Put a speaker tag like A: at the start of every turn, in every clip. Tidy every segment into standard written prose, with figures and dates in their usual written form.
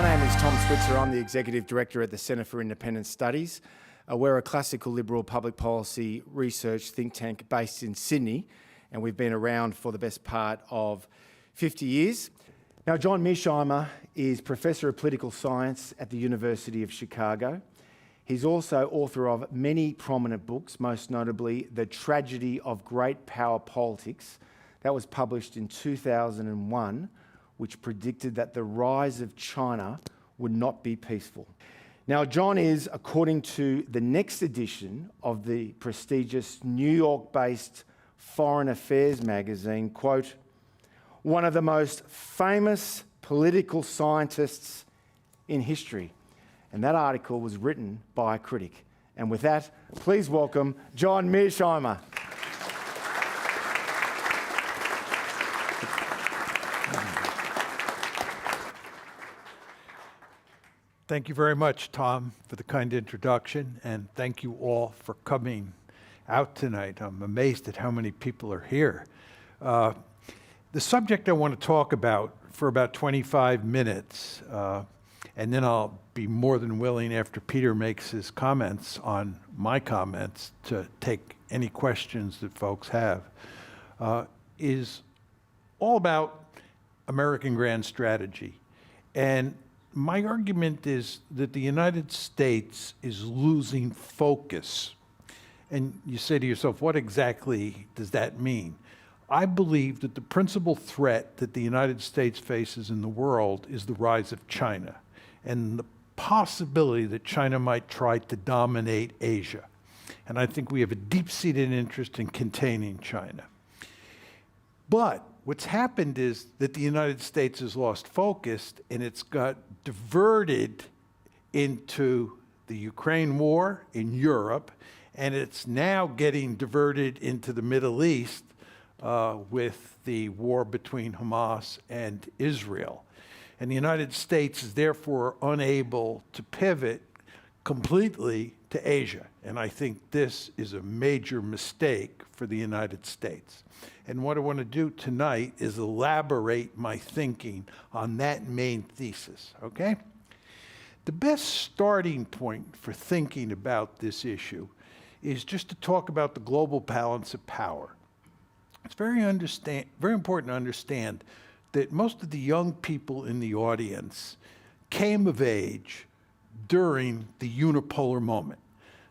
A: My name is Tom Switzer. I'm the Executive Director at the Centre for Independent Studies. We're a classical liberal public policy research think tank based in Sydney, and we've been around for the best part of 50 years. Now, John Mearsheimer is Professor of Political Science at the University of Chicago. He's also author of many prominent books, most notably The Tragedy of Great Power Politics. That was published in 2001, which predicted that the rise of China would not be peaceful. Now, John is, according to the next edition of the prestigious New York-based Foreign Affairs magazine, quote, one of the most famous political scientists in history. And that article was written by a critic. And with that, please welcome John Mearsheimer.
B: Thank you very much, Tom, for the kind introduction, and thank you all for coming out tonight. I'm amazed at how many people are here. The subject I want to talk about for about 25 minutes, and then I'll be more than willing, after Peter makes his comments on my comments, to take any questions that folks have, is all about American grand strategy. And my argument is that the United States is losing focus. And you say to yourself, what exactly does that mean? I believe that the principal threat that the United States faces in the world is the rise of China and the possibility that China might try to dominate Asia. And I think we have a deep-seated interest in containing China. But what's happened is that the United States has lost focus, and it's got diverted into the Ukraine war in Europe, and it's now getting diverted into the Middle East with the war between Hamas and Israel. And the United States is therefore unable to pivot completely to Asia. And I think this is a major mistake for the United States. And what I want to do tonight is elaborate my thinking on that main thesis, okay? The best starting point for thinking about this issue is just to talk about the global balance of power. It's very important to understand that most of the young people in the audience came of age during the unipolar moment.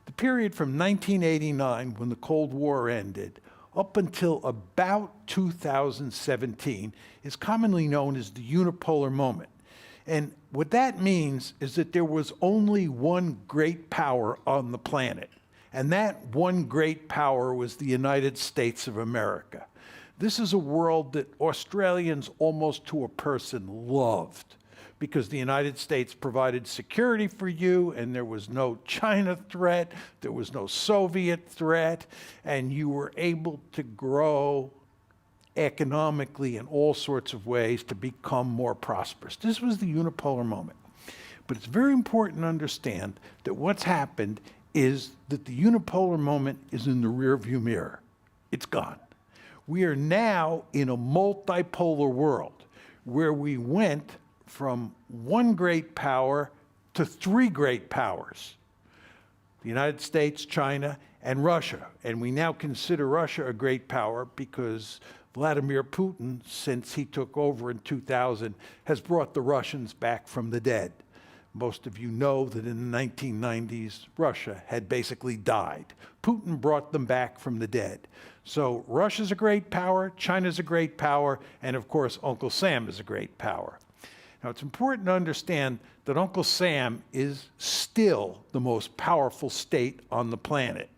B: The period from 1989, when the Cold War ended, up until about 2017 is commonly known as the unipolar moment. And what that means is that there was only one great power on the planet, and that one great power was the United States of America. This is a world that Australians almost to a person loved, because the United States provided security for you, and there was no China threat, there was no Soviet threat, and you were able to grow economically in all sorts of ways to become more prosperous. This was the unipolar moment. But it's very important to understand that what's happened is that the unipolar moment is in the rearview mirror. It's gone. We are now in a multipolar world where we went from one great power to three great powers: the United States, China, and Russia. And we now consider Russia a great power because Vladimir Putin, since he took over in 2000, has brought the Russians back from the dead. Most of you know that in the 1990s, Russia had basically died. Putin brought them back from the dead. So Russia's a great power, China's a great power, and of course, Uncle Sam is a great power. Now, it's important to understand that Uncle Sam is still the most powerful state on the planet.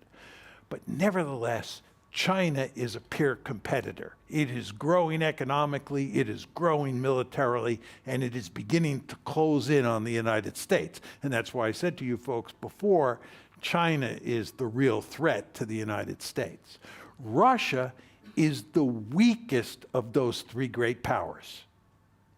B: But nevertheless, China is a peer competitor. It is growing economically, it is growing militarily, and it is beginning to close in on the United States. And that's why I said to you folks before, China is the real threat to the United States. Russia is the weakest of those three great powers.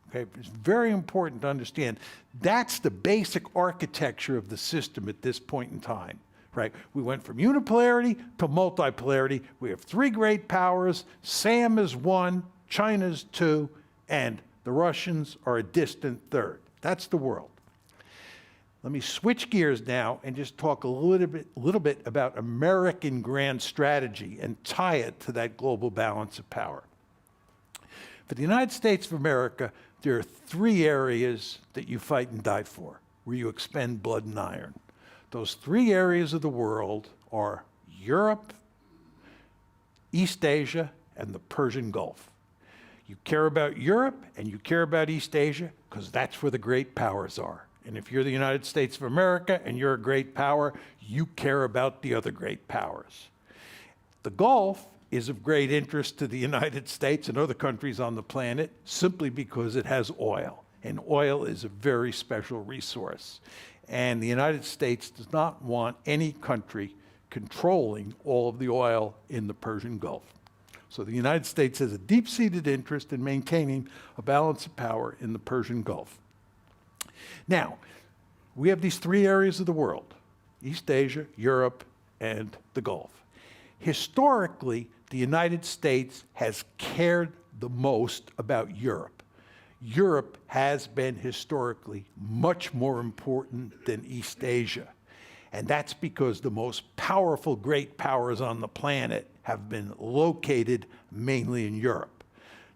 B: Okay, it's very important to understand that's the basic architecture of the system at this point in time. Right? We went from unipolarity to multipolarity. We have three great powers. Sam is one, China's two, and the Russians are a distant third. That's the world. Let me switch gears now and just talk a little bit about American grand strategy and tie it to that global balance of power. For the United States of America, there are three areas that you fight and die for, where you expend blood and iron. Those three areas of the world are Europe, East Asia, and the Persian Gulf. You care about Europe and you care about East Asia because that's where the great powers are. And if you're the United States of America and you're a great power, you care about the other great powers. The Gulf is of great interest to the United States and other countries on the planet simply because it has oil. And oil is a very special resource. And the United States does not want any country controlling all of the oil in the Persian Gulf. So the United States has a deep-seated interest in maintaining a balance of power in the Persian Gulf. Now, we have these three areas of the world, East Asia, Europe, and the Gulf. Historically, the United States has cared the most about Europe. Europe has been historically much more important than East Asia. And that's because the most powerful great powers on the planet have been located mainly in Europe.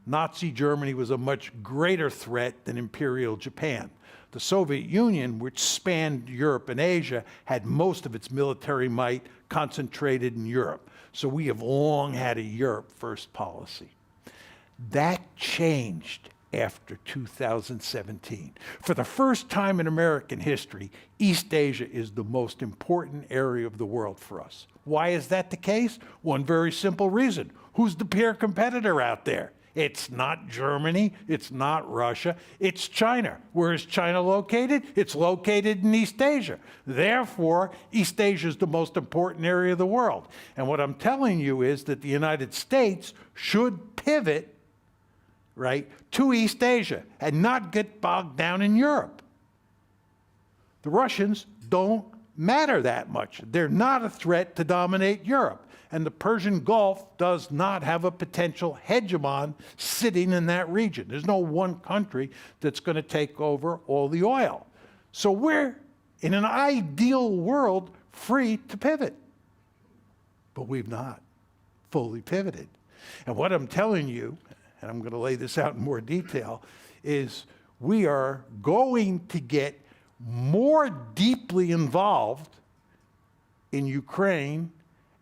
B: Nazi Germany was a much greater threat than Imperial Japan. The Soviet Union, which spanned Europe and Asia, had most of its military might concentrated in Europe. So we have long had a Europe first policy. That changed after 2017. For the first time in American history, East Asia is the most important area of the world for us. Why is that the case? One very simple reason. Who's the peer competitor out there? It's not Germany, it's not Russia, it's China. Where is China located? It's located in East Asia. Therefore, East Asia is the most important area of the world. And what I'm telling you is that the United States should pivot, right, to East Asia and not get bogged down in Europe. The Russians don't matter that much. They're not a threat to dominate Europe. And the Persian Gulf does not have a potential hegemon sitting in that region. There's no one country that's going to take over all the oil. So we're, in an ideal world, free to pivot. But we've not fully pivoted. And what I'm telling you, and I'm going to lay this out in more detail, is we are going to get more deeply involved in Ukraine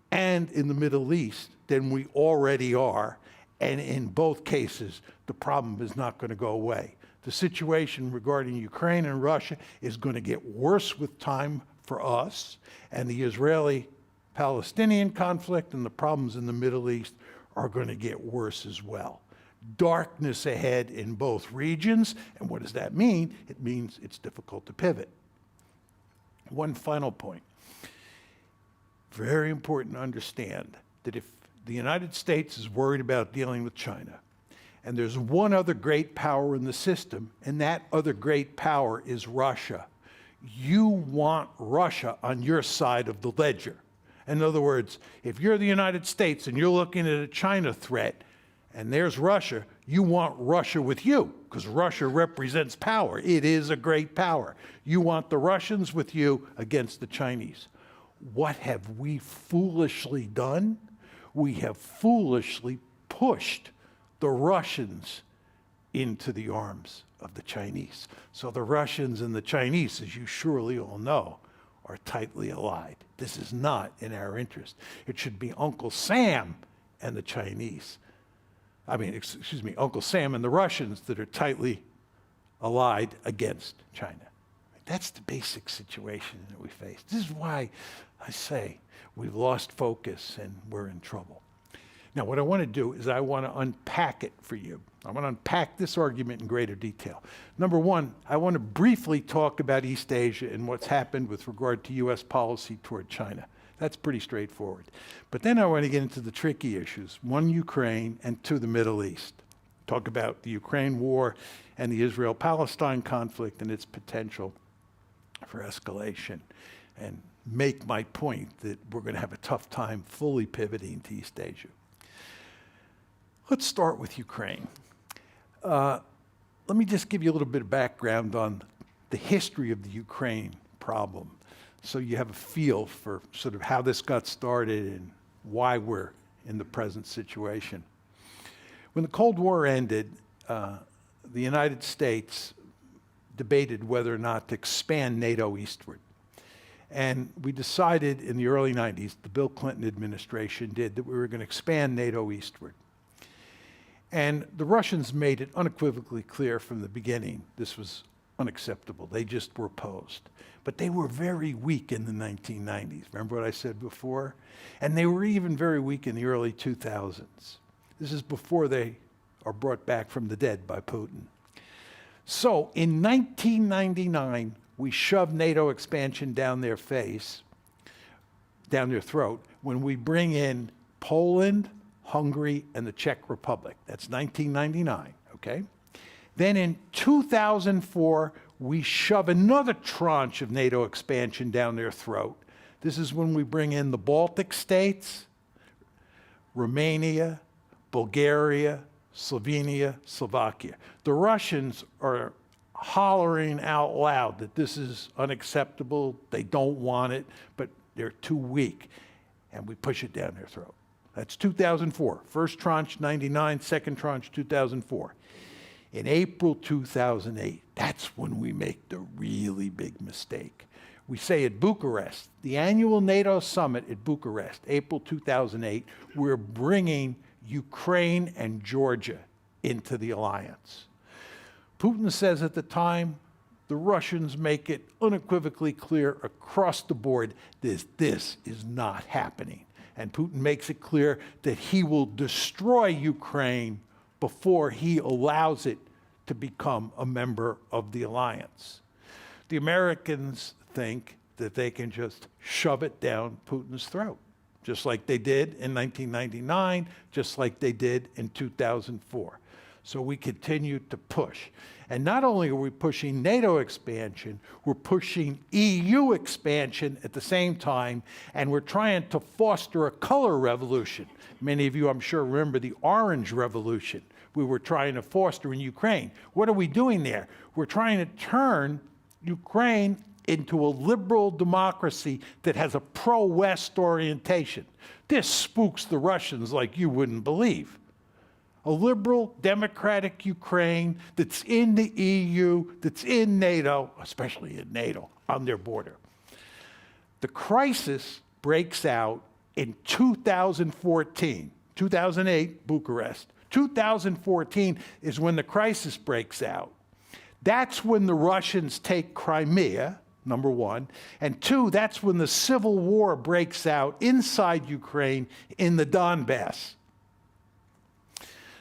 B: and in the Middle East than we already are. And in both cases, the problem is not going to go away. The situation regarding Ukraine and Russia is going to get worse with time for us, and the Israeli-Palestinian conflict and the problems in the Middle East are going to get worse as well. Darkness ahead in both regions, and what does that mean? It means it's difficult to pivot. One final point. Very important to understand that if the United States is worried about dealing with China, and there's one other great power in the system, and that other great power is Russia, you want Russia on your side of the ledger. In other words, if you're the United States and you're looking at a China threat, and there's Russia, you want Russia with you, because Russia represents power. It is a great power. You want the Russians with you against the Chinese. What have we foolishly done? We have foolishly pushed the Russians into the arms of the Chinese. So the Russians and the Chinese, as you surely all know, are tightly allied. This is not in our interest. It should be Uncle Sam and the Chinese. Uncle Sam and the Russians that are tightly allied against China. That's the basic situation that we face. This is why I say we've lost focus and we're in trouble. Now, what I want to do is I want to unpack it for you. I want to unpack this argument in greater detail. Number one, I want to briefly talk about East Asia and what's happened with regard to U.S. policy toward China. That's pretty straightforward. But then I want to get into the tricky issues. One, Ukraine, and two, the Middle East. Talk about the Ukraine war and the Israel-Palestine conflict and its potential for escalation, and make my point that we're going to have a tough time fully pivoting to East Asia. Let's start with Ukraine. Let me just give you a little bit of background on the history of the Ukraine problem, so you have a feel for sort of how this got started and why we're in the present situation. When the Cold War ended, the United States debated whether or not to expand NATO eastward. And we decided in the early 90s, the Bill Clinton administration did, that we were going to expand NATO eastward. And the Russians made it unequivocally clear from the beginning this was unacceptable. They just were opposed. But they were very weak in the 1990s. Remember what I said before? And they were even very weak in the early 2000s. This is before they are brought back from the dead by Putin. So in 1999, we shoved NATO expansion down their face, down their throat, when we bring in Poland, Hungary, and the Czech Republic. That's 1999, okay? Then in 2004, we shove another tranche of NATO expansion down their throat. This is when we bring in the Baltic states, Romania, Bulgaria, Slovenia, Slovakia. The Russians are hollering out loud that this is unacceptable, they don't want it, but they're too weak, and we push it down their throat. That's 2004. First tranche, 99, second tranche, 2004. In April 2008, that's when we make the really big mistake. We say at Bucharest, the annual NATO summit at Bucharest, April 2008, we're bringing Ukraine and Georgia into the alliance. Putin says at the time, the Russians make it unequivocally clear across the board that this is not happening. And Putin makes it clear that he will destroy Ukraine before he allows it to become a member of the alliance. The Americans think that they can just shove it down Putin's throat, just like they did in 1999, just like they did in 2004. So we continue to push. And not only are we pushing NATO expansion, we're pushing EU expansion at the same time, and we're trying to foster a color revolution. Many of you, I'm sure, remember the Orange Revolution we were trying to foster in Ukraine. What are we doing there? We're trying to turn Ukraine into a liberal democracy that has a pro-West orientation. This spooks the Russians like you wouldn't believe. A liberal, democratic Ukraine that's in the EU, that's in NATO, especially in NATO, on their border. The crisis breaks out in 2014. 2008, Bucharest. 2014 is when the crisis breaks out. That's when the Russians take Crimea, number one. And two, that's when the civil war breaks out inside Ukraine in the Donbass.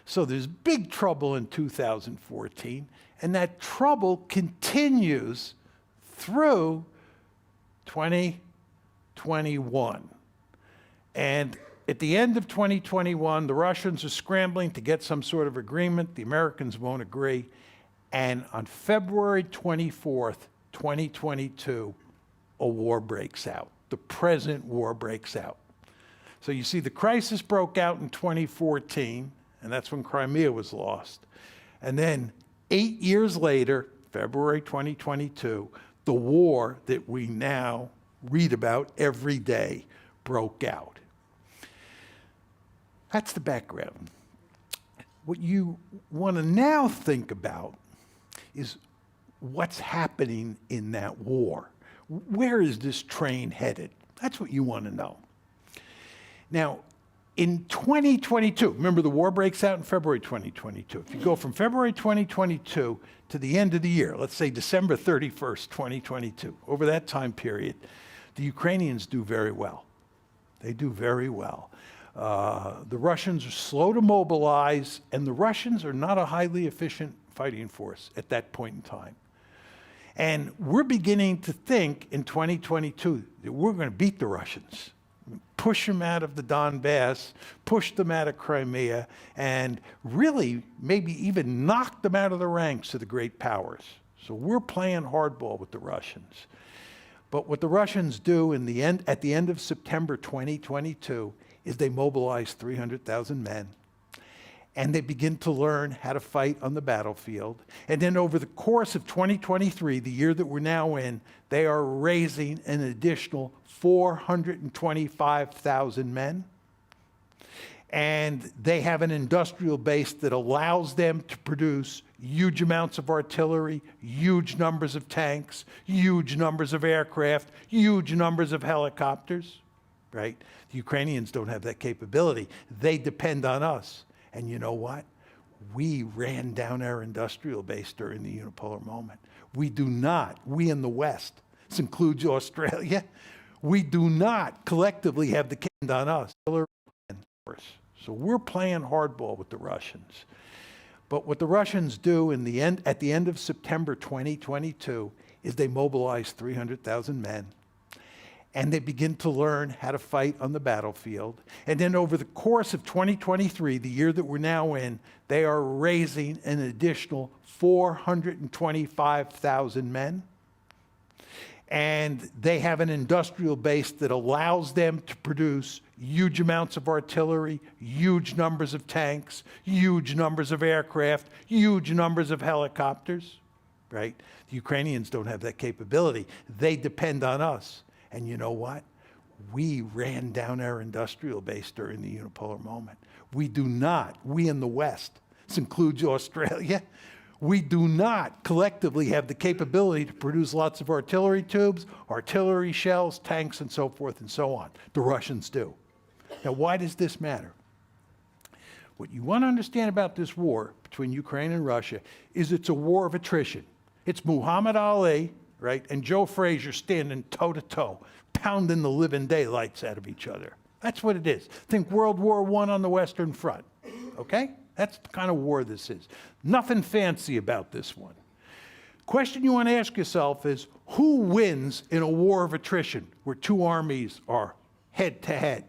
B: So there's big trouble in 2014, and that trouble continues through 2021. And at the end of 2021, the Russians are scrambling to get some sort of agreement. The Americans won't agree. And on February 24th, 2022, a war breaks out. The present war breaks out. So you see, the crisis broke out in 2014, and that's when Crimea was lost. And then 8 years later, February 2022, the war that we now read about every day broke out. That's the background. What you want to now think about is what's happening in that war. Where is this train headed? That's what you want to know. Now, in 2022, remember the war breaks out in February 2022. If you go from February 2022 to the end of the year, let's say December 31st, 2022, over that time period, the Ukrainians do very well. They do very well. The Russians are slow to mobilize, and the Russians are not a highly efficient fighting force at that point in time. And we're beginning to think in 2022 that we're going to beat the Russians. Push them out of the Donbass, push them out of Crimea, and really maybe even knock them out of the ranks of the great powers. So we're playing hardball with the Russians. But what the Russians do at the end of September 2022 is they mobilize 300,000 men, and they begin to learn how to fight on the battlefield. And then over the course of 2023, the year that we're now in, they are raising an additional 425,000 men. And they have an industrial base that allows them to produce huge amounts of artillery, huge numbers of tanks, huge numbers of aircraft, huge numbers of helicopters, right? The Ukrainians don't have that capability. They depend on us. And you know what? We ran down our industrial base during the unipolar moment. We do not, we in the West, this includes Australia, we do not collectively have the depend on us. So we're playing hardball with the Russians. But what the Russians do at the end of September 2022 is they mobilize 300,000 men. And they begin to learn how to fight on the battlefield. And then over the course of 2023, the year that we're now in, they are raising an additional 425,000 men. And they have an industrial base that allows them to produce huge amounts of artillery, huge numbers of tanks, huge numbers of aircraft, huge numbers of helicopters, right? The Ukrainians don't have that capability. They depend on us. And you know what? We ran down our industrial base during the unipolar moment. We do not, we in the West, this includes Australia, we do not collectively have the capability to produce lots of artillery tubes, artillery shells, tanks, and so forth and so on. The Russians do. Now, why does this matter? What you want to understand about this war between Ukraine and Russia is it's a war of attrition. It's Muhammad Ali, right, and Joe Frazier standing toe-to-toe, pounding the living daylights out of each other. That's what it is. Think World War I on the Western Front, okay? That's the kind of war this is. Nothing fancy about this one. Question you want to ask yourself is, who wins in a war of attrition where two armies are head-to-head?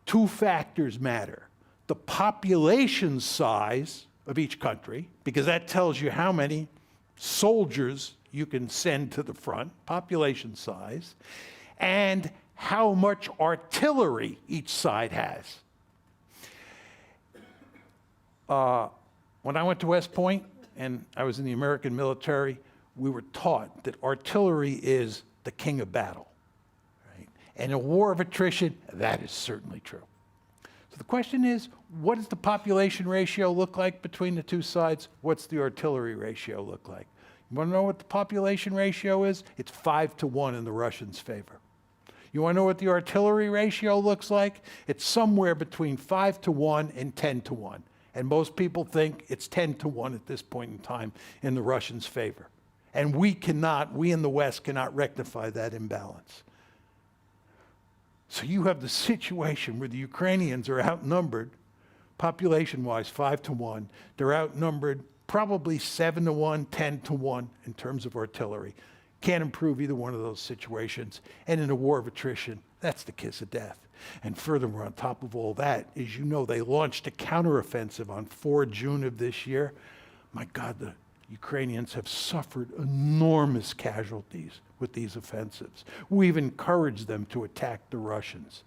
B: Two factors matter. The population size of each country, because that tells you how many soldiers you can send to the front, population size, and how much artillery each side has. When I went to West Point and I was in the American military, we were taught that artillery is the king of battle. Right? And in a war of attrition, that is certainly true. So the question is, what does the population ratio look like between the two sides? What's the artillery ratio look like? You want to know what the population ratio is? It's 5-1 in the Russians' favor. You want to know what the artillery ratio looks like? It's somewhere between 5-1 and 10-1. And most people think it's 10-1 at this point in time in the Russians' favor. And we in the West cannot rectify that imbalance. So you have the situation where the Ukrainians are outnumbered, population-wise, 5-1. They're outnumbered probably 7-1, 10-1 in terms of artillery. Can't improve either one of those situations. And in a war of attrition, that's the kiss of death. And furthermore, on top of all that, as you know, they launched a counteroffensive on 4 June of this year. My God, the Ukrainians have suffered enormous casualties with these offensives. We've encouraged them to attack the Russians.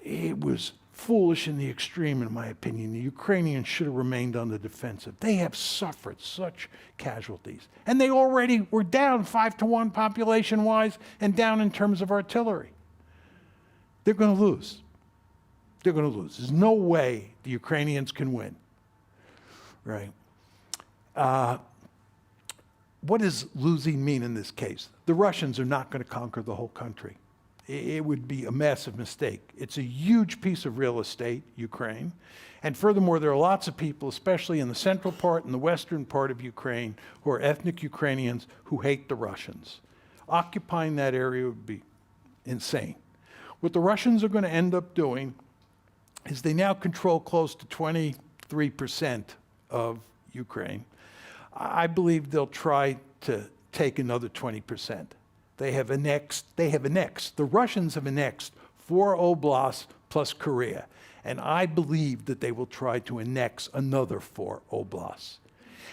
B: It was foolish in the extreme, in my opinion. The Ukrainians should have remained on the defensive. They have suffered such casualties. And they already were down 5-1 population-wise and down in terms of artillery. They're going to lose. They're going to lose. There's no way the Ukrainians can win, right? What does losing mean in this case? The Russians are not going to conquer the whole country. It would be a massive mistake. It's a huge piece of real estate, Ukraine. And furthermore, there are lots of people, especially in the central part and the western part of Ukraine, who are ethnic Ukrainians who hate the Russians. Occupying that area would be insane. What the Russians are going to end up doing is they now control close to 23% of Ukraine. I believe they'll try to take another 20%. The Russians have annexed 4 oblasts plus Korea, and I believe that they will try to annex another 4 oblasts.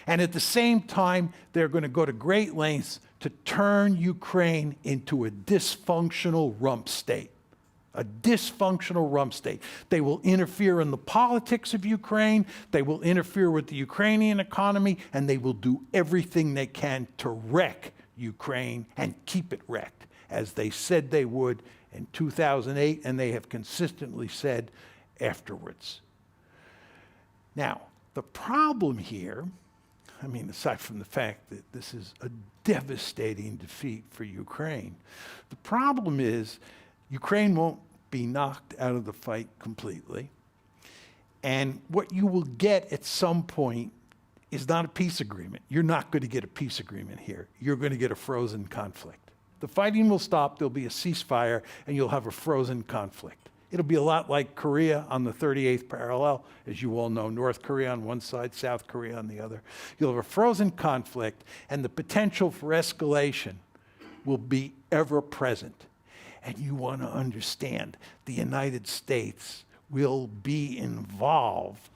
B: And at the same time, they're going to go to great lengths to turn Ukraine into a dysfunctional rump state. a dysfunctional rump state. They will interfere in the politics of Ukraine, they will interfere with the Ukrainian economy, and they will do everything they can to wreck Ukraine and keep it wrecked, as they said they would in 2008, and they have consistently said afterwards. Now, the problem here, I mean, aside from the fact that this is a devastating defeat for Ukraine, the problem is Ukraine won't be knocked out of the fight completely. And what you will get at some point is not a peace agreement. You're not going to get a peace agreement here. You're going to get a frozen conflict. The fighting will stop, there'll be a ceasefire, and you'll have a frozen conflict. It'll be a lot like Korea on the 38th parallel. As you all know, North Korea on one side, South Korea on the other. You'll have a frozen conflict, and the potential for escalation will be ever present. And you want to understand, the United States will be involved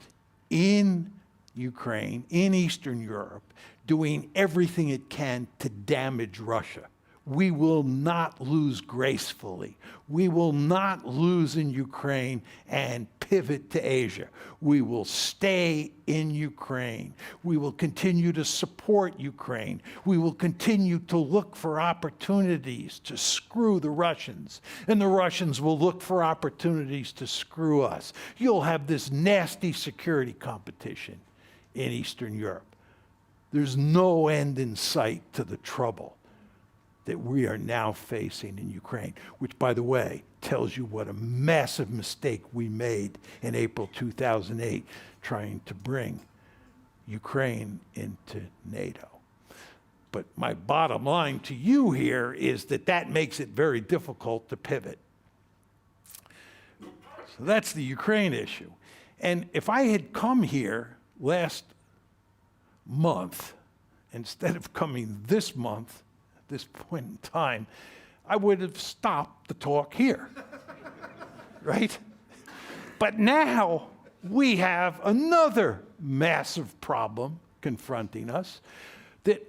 B: in Ukraine, in Eastern Europe, doing everything it can to damage Russia. We will not lose gracefully. We will not lose in Ukraine and pivot to Asia. We will stay in Ukraine. We will continue to support Ukraine. We will continue to look for opportunities to screw the Russians, and the Russians will look for opportunities to screw us. You'll have this nasty security competition in Eastern Europe. There's no end in sight to the trouble that we are now facing in Ukraine, which, by the way, tells you what a massive mistake we made in April 2008 trying to bring Ukraine into NATO. But my bottom line to you here is that that makes it very difficult to pivot. So that's the Ukraine issue. And if I had come here last month, instead of coming this month, this point in time, I would have stopped the talk here, right? But now we have another massive problem confronting us that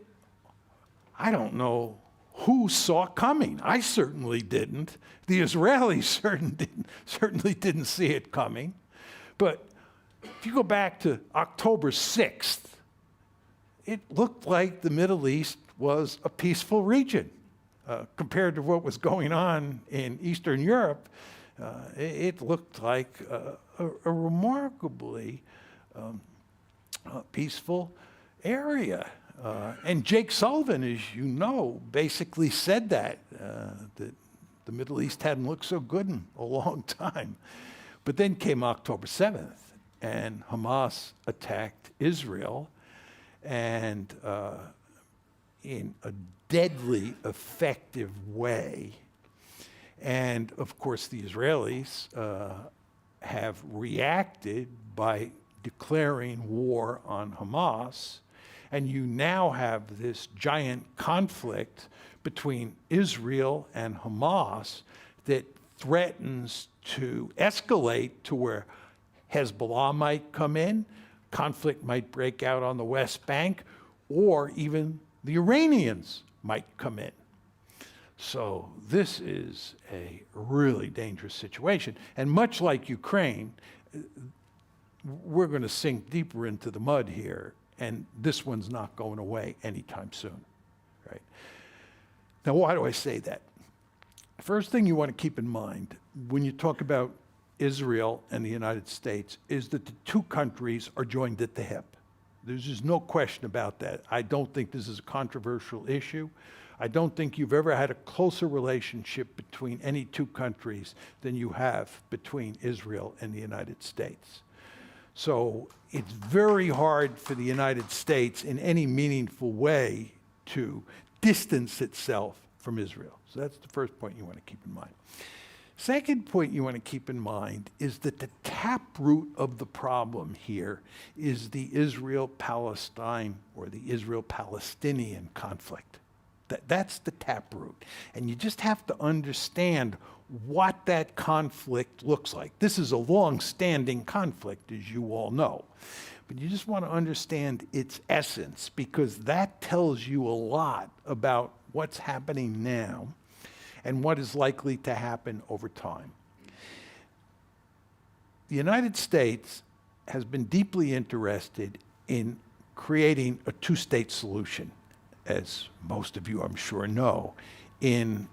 B: I don't know who saw coming. I certainly didn't. The Israelis certainly didn't see it coming. But if you go back to October 6th, it looked like the Middle East was a peaceful region. Compared to what was going on in Eastern Europe, it looked like a remarkably peaceful area. And Jake Sullivan, as you know, basically said that the Middle East hadn't looked so good in a long time. But then came October 7th, and Hamas attacked Israel, and in a deadly effective way. And of course, the Israelis have reacted by declaring war on Hamas. And you now have this giant conflict between Israel and Hamas that threatens to escalate to where Hezbollah might come in, conflict might break out on the West Bank, or even the Iranians might come in. So this is a really dangerous situation. And much like Ukraine, we're going to sink deeper into the mud here, and this one's not going away anytime soon, right? Now, why do I say that? First thing you want to keep in mind when you talk about Israel and the United States is that the two countries are joined at the hip. There's just no question about that. I don't think this is a controversial issue. I don't think you've ever had a closer relationship between any two countries than you have between Israel and the United States. So it's very hard for the United States in any meaningful way to distance itself from Israel. So that's the first point you want to keep in mind. Second point you want to keep in mind is that the taproot of the problem here is the Israel-Palestine or the Israel-Palestinian conflict. That's the taproot. And you just have to understand what that conflict looks like. This is a long-standing conflict, as you all know. But you just want to understand its essence, because that tells you a lot about what's happening now and what is likely to happen over time. the United States has been deeply interested in creating a two-state solution, as most of you, I'm sure, know, in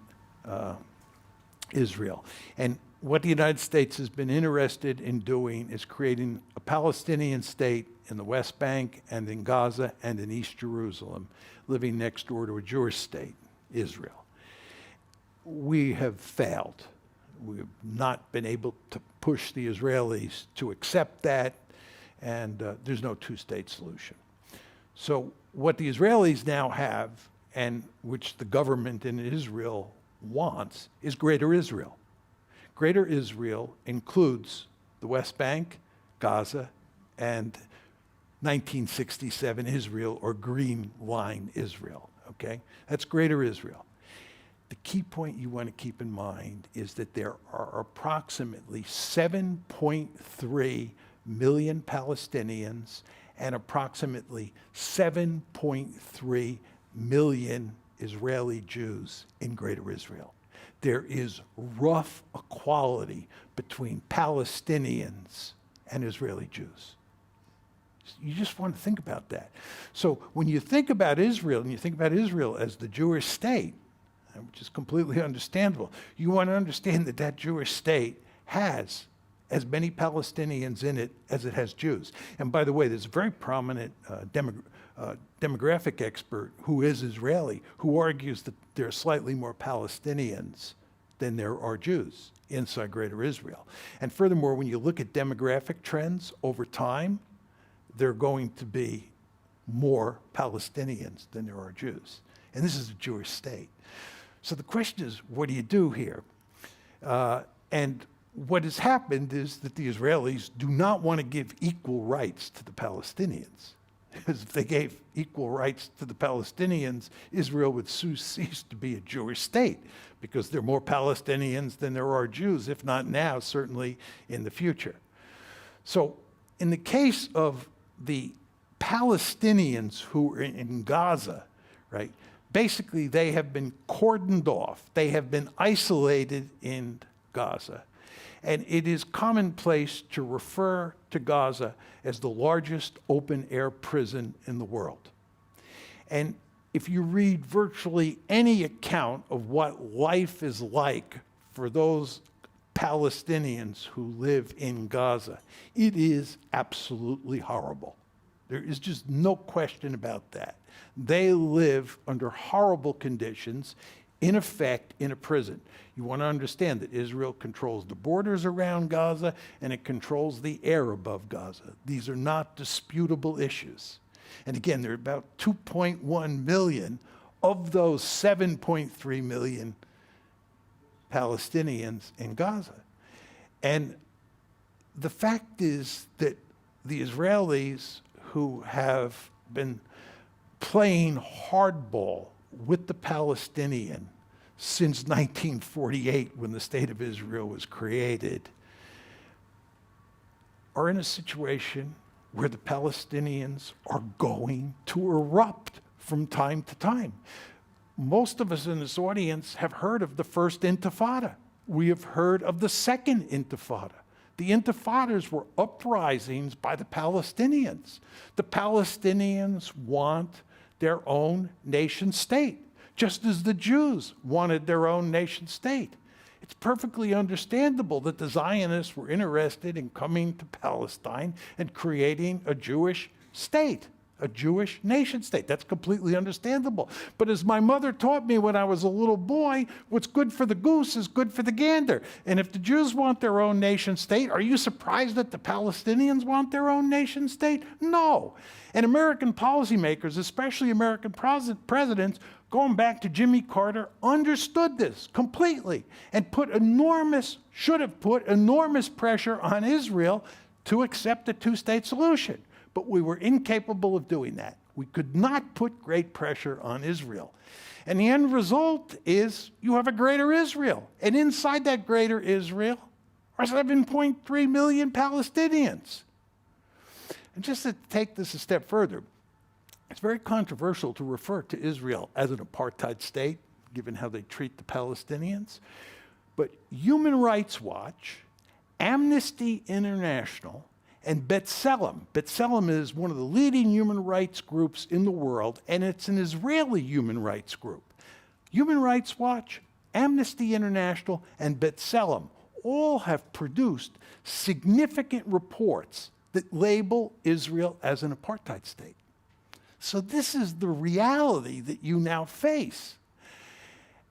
B: Israel. And what the United States has been interested in doing is creating a Palestinian state in the West Bank and in Gaza and in East Jerusalem, living next door to a Jewish state, Israel. We have failed. We have not been able to push the Israelis to accept that, and there's no two-state solution. So what the Israelis now have, and which the government in Israel wants, is Greater Israel. Greater Israel includes the West Bank, Gaza, and 1967 Israel, or Green Line Israel, okay? That's Greater Israel. The key point you want to keep in mind is that there are approximately 7.3 million Palestinians and approximately 7.3 million Israeli Jews in Greater Israel. There is rough equality between Palestinians and Israeli Jews. You just want to think about that. So when you think about Israel, and you think about Israel as the Jewish state, which is completely understandable, you want to understand that that Jewish state has as many Palestinians in it as it has Jews. And by the way, there's a very prominent demographic expert who is Israeli, who argues that there are slightly more Palestinians than there are Jews inside Greater Israel. And furthermore, when you look at demographic trends over time, there are going to be more Palestinians than there are Jews. And this is a Jewish state. So the question is, what do you do here? And what has happened is that the Israelis do not want to give equal rights to the Palestinians. Because if they gave equal rights to the Palestinians, Israel would cease to be a Jewish state, because there are more Palestinians than there are Jews, if not now, certainly in the future. So in the case of the Palestinians who are in Gaza, right, basically they have been cordoned off. They have been isolated in Gaza. And it is commonplace to refer to Gaza as the largest open-air prison in the world. And if you read virtually any account of what life is like for those Palestinians who live in Gaza, it is absolutely horrible. There is just no question about that. They live under horrible conditions, in effect, in a prison. You want to understand that Israel controls the borders around Gaza, and it controls the air above Gaza. These are not disputable issues. And again, there are about 2.1 million of those 7.3 million Palestinians in Gaza. And the fact is that the Israelis, who have been playing hardball with the Palestinian since 1948, when the State of Israel was created, are in a situation where the Palestinians are going to erupt from time to time. Most of us in this audience have heard of the First Intifada. We have heard of the Second Intifada. The Intifadas were uprisings by the Palestinians. The Palestinians want their own nation state, just as the Jews wanted their own nation state. It's perfectly understandable that the Zionists were interested in coming to Palestine and creating a Jewish state, a Jewish nation state. That's completely understandable. But as my mother taught me when I was a little boy, what's good for the goose is good for the gander. And if the Jews want their own nation state, are you surprised that the Palestinians want their own nation state? No. And American policymakers, especially American presidents, going back to Jimmy Carter, understood this completely and should have put enormous pressure on Israel to accept a two-state solution. But we were incapable of doing that. We could not put great pressure on Israel. And the end result is you have a Greater Israel. And inside that Greater Israel are 7.3 million Palestinians. And just to take this a step further, it's very controversial to refer to Israel as an apartheid state, given how they treat the Palestinians. But Human Rights Watch Amnesty International and B'Tselem. B'Tselem is one of the leading human rights groups in the world, and it's an Israeli human rights group. Human Rights Watch, Amnesty International, and B'Tselem all have produced significant reports that label Israel as an apartheid state. So this is the reality that you now face.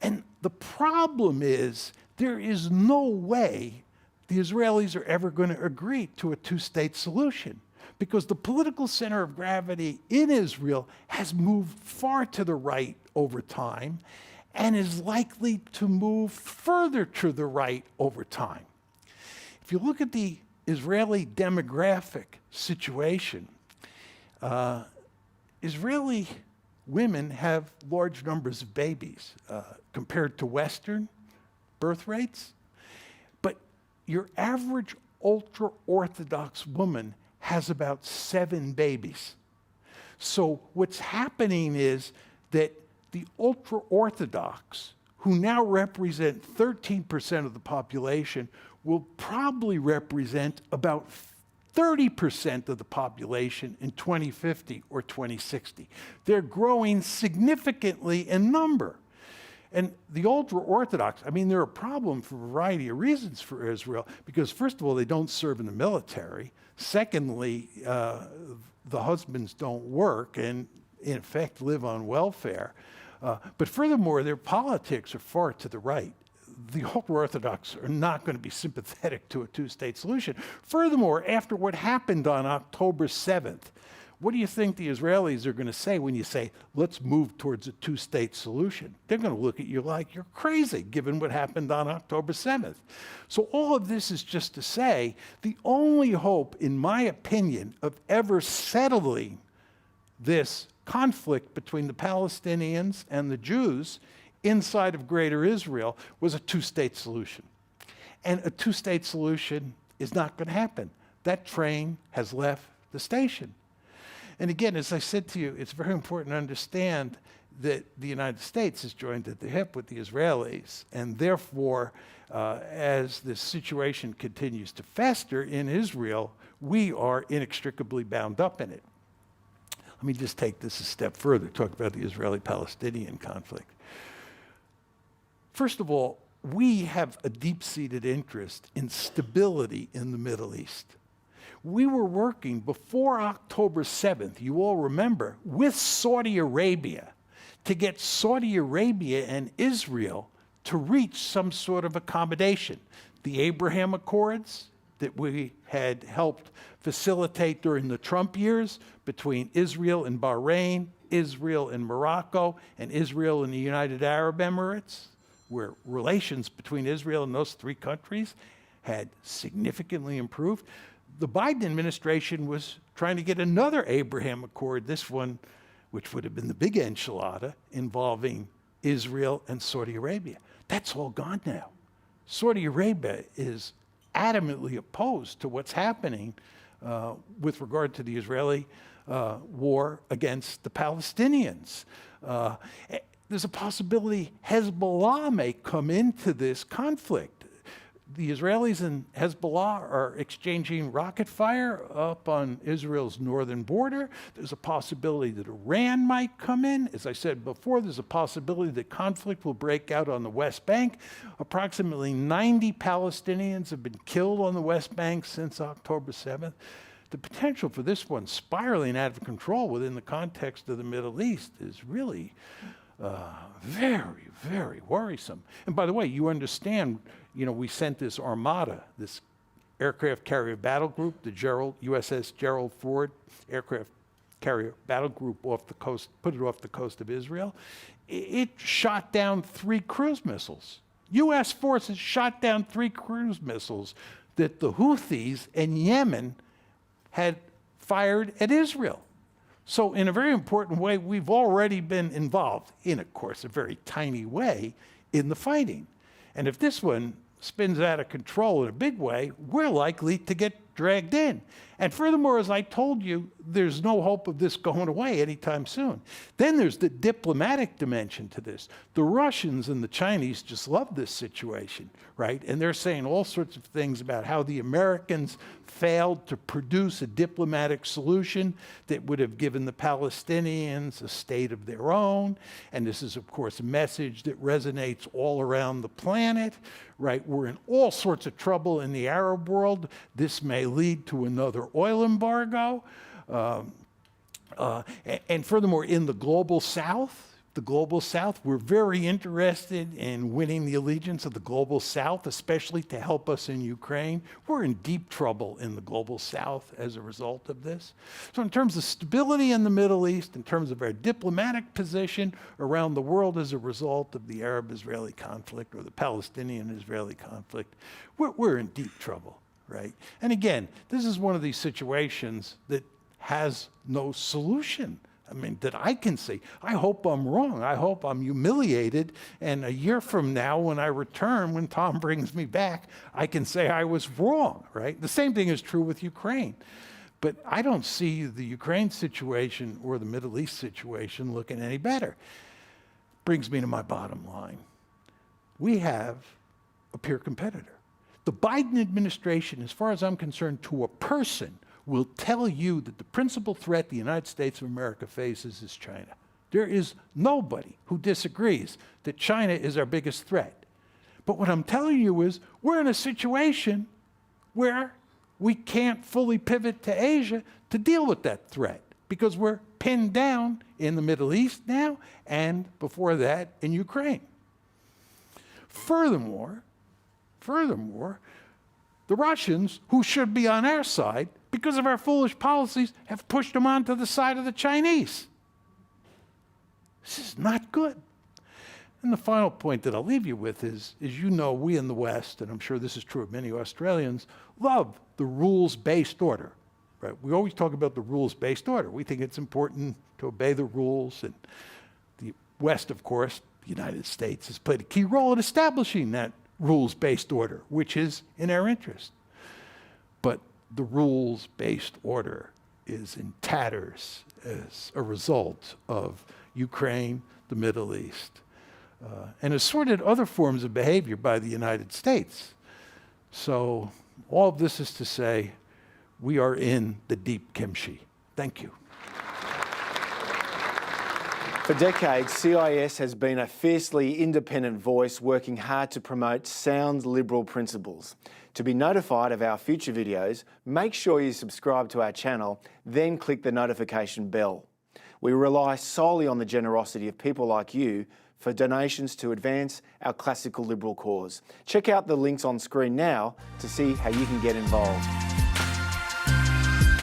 B: And the problem is there is no way the Israelis are ever going to agree to a two-state solution, because the political center of gravity in Israel has moved far to the right over time and is likely to move further to the right over time. If you look at the Israeli demographic situation, Israeli women have large numbers of babies compared to Western birth rates, but your average ultra-Orthodox woman has about 7 babies. So what's happening is that the ultra-Orthodox, who now represent 13% of the population, will probably represent about 30% of the population in 2050 or 2060. They're growing significantly in number. And the ultra-Orthodox, I mean, they're a problem for a variety of reasons for Israel, because first of all, they don't serve in the military. Secondly, the husbands don't work and in effect live on welfare. But furthermore, their politics are far to the right. The ultra-Orthodox are not going to be sympathetic to a two-state solution. Furthermore, after what happened on October 7th, what do you think the Israelis are going to say when you say, let's move towards a two-state solution? They're going to look at you like you're crazy, given what happened on October 7th. So all of this is just to say, the only hope, in my opinion, of ever settling this conflict between the Palestinians and the Jews inside of Greater Israel was a two-state solution. And a two-state solution is not going to happen. That train has left the station. And again, as I said to you, it's very important to understand that the United States is joined at the hip with the Israelis, and therefore, as this situation continues to fester in Israel, we are inextricably bound up in it. Let me just take this a step further, talk about the Israeli-Palestinian conflict. First of all, we have a deep-seated interest in stability in the Middle East. We were working before October 7th, you all remember, with Saudi Arabia to get Saudi Arabia and Israel to reach some sort of accommodation. The Abraham Accords that we had helped facilitate during the Trump years between Israel and Bahrain, Israel and Morocco, and Israel and the United Arab Emirates, where relations between Israel and those three countries had significantly improved. The Biden administration was trying to get another Abraham Accord, this one, which would have been the big enchilada, involving Israel and Saudi Arabia. That's all gone now. Saudi Arabia is adamantly opposed to what's happening with regard to the Israeli war against the Palestinians. There's a possibility Hezbollah may come into this conflict. The Israelis and Hezbollah are exchanging rocket fire up on Israel's northern border. There's a possibility that Iran might come in. As I said before, there's a possibility that conflict will break out on the West Bank. Approximately 90 Palestinians have been killed on the West Bank since October 7th. The potential for this one spiraling out of control within the context of the Middle East is really very, very worrisome. And by the way, you understand, we sent this Armada, this aircraft carrier battle group, the USS Gerald Ford aircraft carrier battle group off the coast, put it off the coast of Israel. It shot down 3 cruise missiles. U.S. forces shot down 3 cruise missiles that the Houthis in Yemen had fired at Israel. So in a very important way, we've already been involved, in, of course, a very tiny way, in the fighting. And if this one spins out of control in a big way, we're likely to get dragged in. And furthermore, as I told you, there's no hope of this going away anytime soon. Then there's the diplomatic dimension to this. The Russians and the Chinese just love this situation, right? And they're saying all sorts of things about how the Americans failed to produce a diplomatic solution that would have given the Palestinians a state of their own. And this is, of course, a message that resonates all around the planet, right? We're in all sorts of trouble in the Arab world. This may lead to another oil embargo. And furthermore, in the global South, we're very interested in winning the allegiance of the global South, especially to help us in Ukraine. We're in deep trouble in the global South as a result of this. So in terms of stability in the Middle East, in terms of our diplomatic position around the world as a result of the Arab-Israeli conflict or the Palestinian-Israeli conflict, we're in deep trouble, right? And again, this is one of these situations that has no solution. I mean, that I can see. I hope I'm wrong. I hope I'm humiliated. And a year from now, when I return, when Tom brings me back, I can say I was wrong, right? The same thing is true with Ukraine. But I don't see the Ukraine situation or the Middle East situation looking any better. Brings me to my bottom line. We have a peer competitor. The Biden administration, as far as I'm concerned, to a person, will tell you that the principal threat the United States of America faces is China. There is nobody who disagrees that China is our biggest threat. But what I'm telling you is we're in a situation where we can't fully pivot to Asia to deal with that threat because we're pinned down in the Middle East now and before that in Ukraine. Furthermore, the Russians, who should be on our side, because of our foolish policies, have pushed them onto the side of the Chinese. This is not good. And the final point that I'll leave you with is you know, we in the West, and I'm sure this is true of many Australians, love the rules-based order. Right? We always talk about the rules-based order. We think it's important to obey the rules. And the West, of course, the United States, has played a key role in establishing that rules-based order, which is in our interest. But the rules-based order is in tatters as a result of Ukraine, the Middle East, and assorted other forms of behavior by the United States. So all of this is to say, we are in the deep kimchi. Thank you.
A: For decades, CIS has been a fiercely independent voice working hard to promote sound liberal principles. To be notified of our future videos, make sure you subscribe to our channel, then click the notification bell. We rely solely on the generosity of people like you for donations to advance our classical liberal cause. Check out the links on screen now to see how you can get involved.